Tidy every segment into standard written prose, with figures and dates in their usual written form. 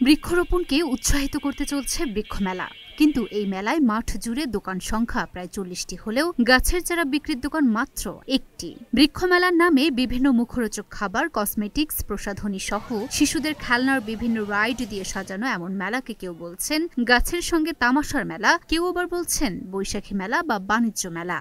বৃক্ষরোপণকে উৎসাহিত করতে চলছে বৃক্ষ মেলা। কিন্তু এই মেলায় মাঠ জুড়ে দোকান সংখ্যা প্রায় 40টি হলেও গাছের চারা বিক্রির দোকান মাত্র একটি। বৃক্ষ মেলার নামে বিভিন্ন মুখরোচক খাবার, কসমেটিক্স, প্রসাধনী সহ শিশুদের খেলনার বিভিন্ন রাইড দিয়ে সাজানো এমন মেলাকে কেউ বলছেন গাছের সঙ্গে তামাশার মেলা, কেউ আবার বলছেন বৈশাখী মেলা বা বাণিজ্য মেলা।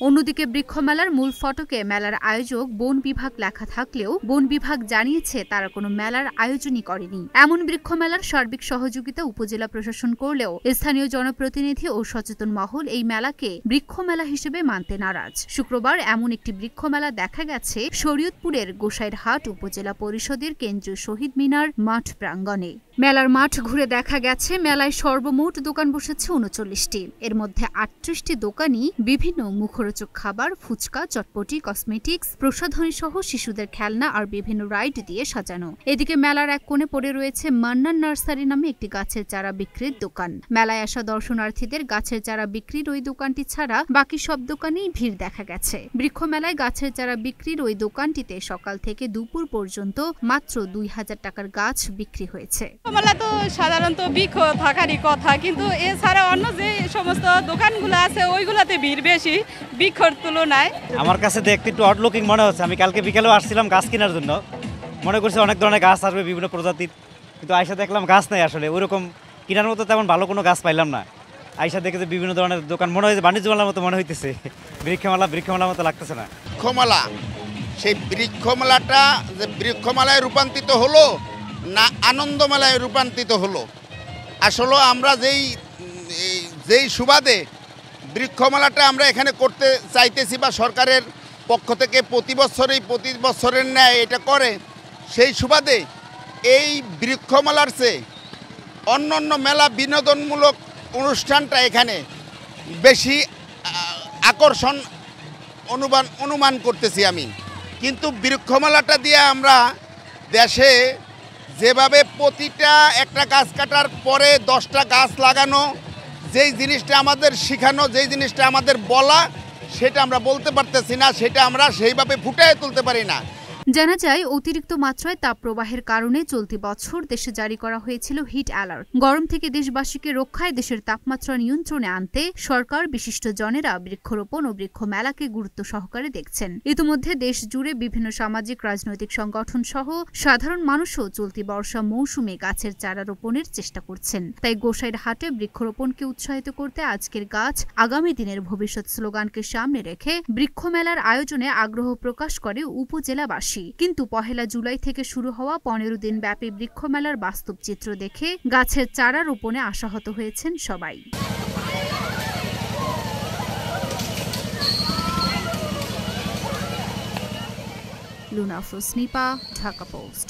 অন্যদিকে বৃক্ষ মেলার মূল ফটকে মেলার আয়োজক বন বিভাগ লেখা থাকলেও বন বিভাগ জানিয়েছে তারা কোনো মেলার আয়োজনই করেনি। এমন বৃক্ষ মেলার সার্বিক সহযোগিতা উপজেলা প্রশাসন করলেও স্থানীয় জনপ্রতিনিধি ও সচেতন মহল এই মেলাকে বৃক্ষ মেলা হিসেবে মানতে নারাজ। শুক্রবার এমন একটি বৃক্ষ মেলা দেখা গেছে শরীয়তপুরের গোসাইরহাট উপজেলা পরিষদের কেন্দ্রীয় শহীদ মিনার মাঠ প্রাঙ্গণে। মেলার মাঠ ঘুরে দেখা গেছে মেলায় সর্বমোট দোকান বসেছে 39টি। এর মধ্যে 38টি দোকানই বিভিন্ন মুখরোচক খাবার, ফুচকা, চটপটি, কসমেটিক্স, প্রসাধনী সহ শিশুদের খেলনা আর বিভিন্ন রাইড দিয়ে সাজানো। এদিকে মেলার এক কোণে পড়ে রয়েছে মান্নান নার্সারি নামে একটি গাছের চারা বিক্রির দোকান। মেলায় আসা দর্শনার্থীদের গাছের চারা বিক্রির ওই দোকানটি ছাড়া বাকি সব দোকানেই ভিড় দেখা গেছে। বৃক্ষ মেলায় গাছের চারা বিক্রির ওই দোকানটিতে সকাল থেকে দুপুর পর্যন্ত মাত্র 2000 টাকার গাছ বিক্রি হয়েছে। মেলা তো সাধারণত বৃক্ষ থাকারই কথা, কিন্তু এছাড়া অন্য যে সমস্ত দোকানগুলো আছে ওইগুলোতে ভিড় বেশি বৃক্ষর তুলনায়। আমার কাছে দেখতে একটু অড লুকিং মনে হচ্ছে। আমি কালকে বিকেলেও আসছিলাম গাছ কেনার জন্য, মনে করছি অনেক ধরনের গাছ আসবে বিভিন্ন প্রজাতির, কিন্তু আইসা দেখলাম গাছ নাই। আসলে ওইরকম কেনার মতো তেমন ভালো কোনো গাছ পাইলাম না। আইসা দেখে যে বিভিন্ন ধরনের দোকান, মনে হয়েছে বাণিজ্য মেলার মতো মনে হইতেছে, বৃক্ষমেলার মতো লাগতেছে না। বৃক্ষমেলা, সেই বৃক্ষমেলাটা যে বৃক্ষমেলায় রূপান্তরিত হলো না আনন্দ মেলায় রূপান্তরিত হলো, আসলে আমরা যেই সুবাদে বৃক্ষমেলাটা আমরা এখানে করতে চাইতেছি বা সরকারের পক্ষ থেকে প্রতি বছরের ন্যায় এটা করে, সেই সুবাদে এই বৃক্ষমেলার চেয়ে অন্য মেলা বিনোদনমূলক অনুষ্ঠানটা এখানে বেশি আকর্ষণ অনুমান করতেছি আমি। কিন্তু বৃক্ষমেলাটা দিয়ে আমরা দেশে যেভাবে প্রতিটা একটা গাছ কাটার পরে 10টা গাছ লাগানো, যেই জিনিসটা আমাদের শেখানো, যেই জিনিসটা আমাদের বলা, সেটা আমরা বলতে পারতেছি না, সেটা আমরা সেইভাবে ফুটিয়ে তুলতে পারি না। জানা যায়, অতিরিক্ত মাত্রায় তাপপ্রবাহের কারণে চলতি বছর দেশে জারি করা হয়েছিল হিট অ্যালার্ট। গরম থেকে দেশবাসীকে রক্ষায় দেশের তাপমাত্রা নিয়ন্ত্রণে আনতে সরকার বিশিষ্টজনেরা বৃক্ষরোপণ ও বৃক্ষ মেলাকে গুরুত্ব সহকারে দেখছেন। ইতিমধ্যে দেশ জুড়ে বিভিন্ন সামাজিক রাজনৈতিক সংগঠন সহ সাধারণ মানুষও চলতি বর্ষা মৌসুমে গাছের চারা রোপণের চেষ্টা করছেন। তাই গোসাইরহাটে বৃক্ষরোপণকে উৎসাহিত করতে আজকের গাছ আগামী দিনের ভবিষ্যৎ স্লোগানকে সামনে রেখে বৃক্ষ মেলার আয়োজনে আগ্রহ প্রকাশ করে উপজেলাবাসী। কিন্তু 1 জুলাই থেকে শুরু হওয়া 15 দিন ব্যাপী বৃক্ষ মেলার বাস্তব চিত্র দেখে গাছের চারা রোপণে আশাহত হয়েছেন সবাই। লুনা ফ্রোসনিপা, ঢাকা পোস্ট।